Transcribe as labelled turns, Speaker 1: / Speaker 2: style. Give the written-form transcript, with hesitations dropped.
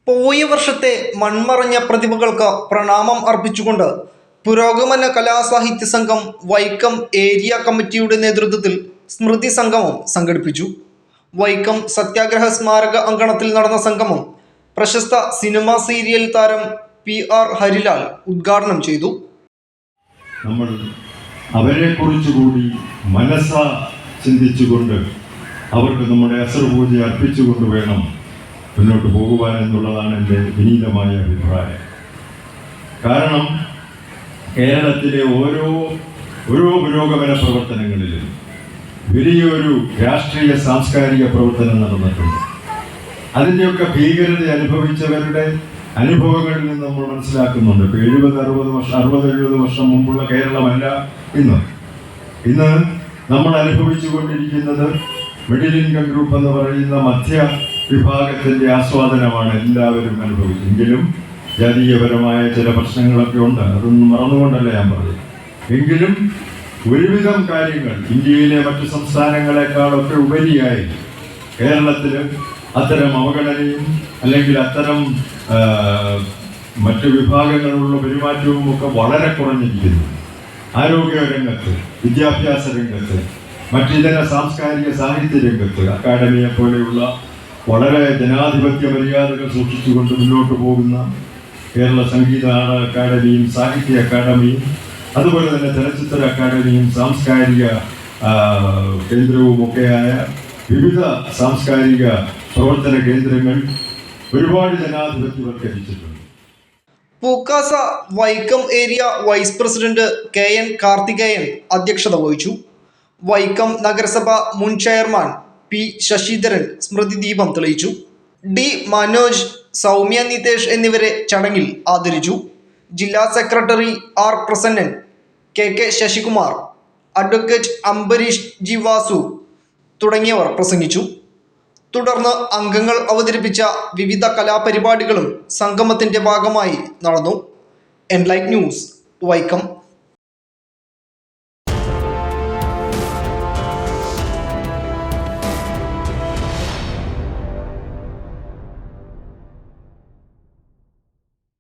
Speaker 1: പോയ വർഷത്തെ മൺമറഞ്ഞ പ്രതിഭകൾക്ക് പ്രണാമം അർപ്പിച്ചുകൊണ്ട് പുരോഗമന കലാസാഹിത്യ സംഘം വൈക്കം ഏരിയ കമ്മിറ്റിയുടെ നേതൃത്വത്തിൽ സ്മൃതി സംഗമം സംഘടിപ്പിച്ചു. വൈക്കം സത്യാഗ്രഹ സ്മാരക അങ്കണത്തിൽ നടന്ന സംഗമം പ്രശസ്ത സിനിമാ സീരിയൽ താരം PR ഹരിലാൽ ഉദ്ഘാടനം ചെയ്തു.
Speaker 2: നമ്മൾ അവരെ കുറിച്ചുകൂടി മനസ്സാ ചിന്തിച്ചുകൊണ്ട് അവർക്ക് നമ്മുടെ അസർപൂജ അർപ്പിച്ചുകൊണ്ട് വേണം മുന്നോട്ട് പോകുവാൻ എന്നുള്ളതാണ് എൻ്റെ വിനീതമായ അഭിപ്രായം. കാരണം കേരളത്തിലെ ഓരോ പുരോഗമന പ്രവർത്തനങ്ങളിലും വലിയൊരു രാഷ്ട്രീയ സാംസ്കാരിക പ്രവർത്തനം നടന്നിട്ടുണ്ട്. അതിൻ്റെയൊക്കെ ഭീകരത അനുഭവിച്ചവരുടെ അനുഭവങ്ങളിൽ നിന്ന് നമ്മൾ മനസ്സിലാക്കുന്നുണ്ട്. ഇപ്പോൾ 70 വർഷം മുമ്പുള്ള കേരളമല്ല ഇന്ന് നമ്മൾ അനുഭവിച്ചു കൊണ്ടിരിക്കുന്നത് മിഡിൽ ഇൻകം ഗ്രൂപ്പ് എന്ന് പറയുന്ന മധ്യ വിഭാഗത്തിൻ്റെ ആസ്വാദനമാണ് എല്ലാവരും അനുഭവിച്ചെങ്കിലും ജാതീയപരമായ ചില പ്രശ്നങ്ങളൊക്കെ ഉണ്ട്. അതൊന്നും മറന്നുകൊണ്ടല്ല ഞാൻ പറഞ്ഞത്. എങ്കിലും ഒരുവിധം കാര്യങ്ങൾ ഇന്ത്യയിലെ മറ്റു സംസ്ഥാനങ്ങളെക്കാളൊക്കെ ഉപരിയായി കേരളത്തിൽ അത്തരം അവഗണനയും അല്ലെങ്കിൽ അത്തരം മറ്റു വിഭാഗങ്ങളുള്ള പെരുമാറ്റവും ഒക്കെ വളരെ കുറഞ്ഞിരിക്കുന്നു. ആരോഗ്യ രംഗത്ത്, വിദ്യാഭ്യാസ രംഗത്ത്, മറ്റിതര സാംസ്കാരിക സാഹിത്യ രംഗത്ത് അക്കാഡമിയെ പോലെയുള്ള വളരെ ജനാധിപത്യ മര്യാദകൾ സൂക്ഷിച്ചുകൊണ്ട് മുന്നോട്ട് പോകുന്ന കേരള സംഗീത അക്കാദമിയും സാഹിത്യ അക്കാദമിയും അതുപോലെ തന്നെ ചലച്ചിത്ര അക്കാദമിയും സാംസ്കാരിക കേന്ദ്രവുമൊക്കെയായ വിവിധ സാംസ്കാരിക പ്രവർത്തന കേന്ദ്രങ്ങൾ ഒരുപാട് ജനാധിപത്യവൽക്കരിച്ചിട്ടുണ്ട്.
Speaker 1: Pukasa Vaikom area vice president KN Karthikeyan അധ്യക്ഷത വഹിച്ചു. വൈക്കം നഗരസഭ മുൻ ചെയർമാൻ P ശശിധരൻ സ്മൃതി ദീപം തെളിയിച്ചു. D മനോജ്, സൗമ്യ നിതേഷ് എന്നിവരെ ചടങ്ങിൽ ആദരിച്ചു. ജില്ലാ secretary R Prasannan, KK Sasikumar, advocate Ambareesh G Vasu തുടങ്ങിയവർ പ്രസംഗിച്ചു. തുടർന്ന് അംഗങ്ങൾ അവതരിപ്പിച്ച വിവിധ കലാപരിപാടികളും സംഗമത്തിന്റെ ഭാഗമായി നടന്നു. Enlight news, Vaikom.